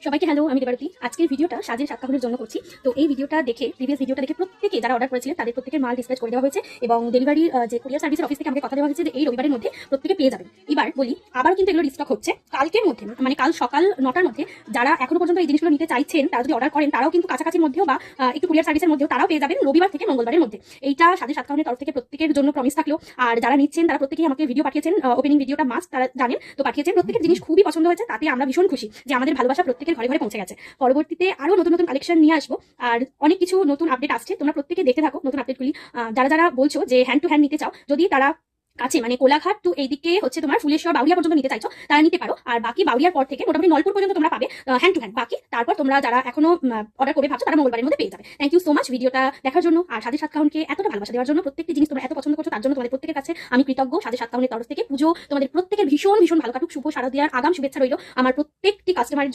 সবাইকে হ্যালো, আমি দেবারতী। আজকের ভিডিওটা সাজের সাত কাহনের জন্য করছি। তো এই ভিডিওটা দেখে, প্রিভিয়াস ভিডিওটা দেখে প্রত্যেকে যারা অর্ডার করেছিলেন তাদের প্রত্যেকের মাল ডিসপ্যাচ করে দেওয়া হয়েছে এবং ডেলিভারির যে কুরিয়ার সার্ভিসের অফিস থেকে আমাকে কথা দেওয়া হয়েছে যে এই রবিবারের মধ্যে প্রত্যেকে পেয়ে যাবেন। এবার বলি, আবার কিন্তু এগুলো রিস্টক হচ্ছে কালকের মধ্যে, মানে কাল সকাল 9টার মধ্যে। যারা এখনো পর্যন্ত এই জিনিসগুলো নিতে চাইছেন তারা যদি অর্ডার করেন, তারাও কিন্তু কাছাকাছির মধ্যেও বা একটু কুরিয়ার সার্ভিসের মধ্যেও তারাও পেয়ে যাবেন রবিবার থেকে মঙ্গলবারের মধ্যে। এইটা সাজের সাত কাহনের তরফ থেকে প্রত্যেকের জন্য প্রমিস থাকলো। আর যারা নিচ্ছেন তারা প্রত্যেকেই আমাকে ভিডিও পাঠিয়েছেন, ওপেনিং ভিডিওটা মাস্ট তারা জানেন, তো পাঠিয়েছেন। প্রত্যেকের জিনিস খুবই পছন্দ হয়েছে, তাতে আমরা ভীষণ খুশি যে আমাদের ভালোবাসা প্রত্যেকের ঘরে ঘরে পৌঁছে গেছে। পরবর্তীতে আরো নতুন নতুন কালেকশন নিয়ে আসবো, আর অনেক কিছু নতুন আপডেট আসছে, তোমরা প্রত্যেকে দেখতে থাকো নতুন আপডেটগুলি। যারা যারা বলছো যে হ্যান্ড টু হ্যান্ড নিতে চাও, যদি তারা কাছে মানে কোলাঘাট টু এইদিকে হচ্ছে তোমার ফুলেশ্বর বাউরিয়া পর্যন্ত নিতে চাইছো, তারা নিতে পারো। আর বাকি বাউরিয়ার পর থেকে মোটামুটি নলপুর পর্যন্ত তোমরা পাবে হ্যান্ড টু হ্যান্ড। বাকি তারপর তোমরা যারা এখনো অর্ডার করবে ভাবছো, তারা মঙ্গলবারের মধ্যে পেয়ে যাবে। থ্যাংক ইউ সো মাচ ভিডিওটা দেখার জন্য আর সাজের সাত কাহনকে এতটা ভালোবাসা দেওয়ার জন্য। প্রত্যেকটি জিনিস তোমরা এত পছন্দ করছো, তার জন্য তোমাদের প্রত্যেকের কাছে আমি কৃতজ্ঞ। সাজের সাত কাহনের তরফ থেকে পুজো তোমাদের প্রত্যেকের ভীষণ ভীষণ ভালো কাটুক, শুভ শারদিয়ার আগাম শুভেচ্ছা রইল আমার প্রত্যেকটি কাস্টমারের।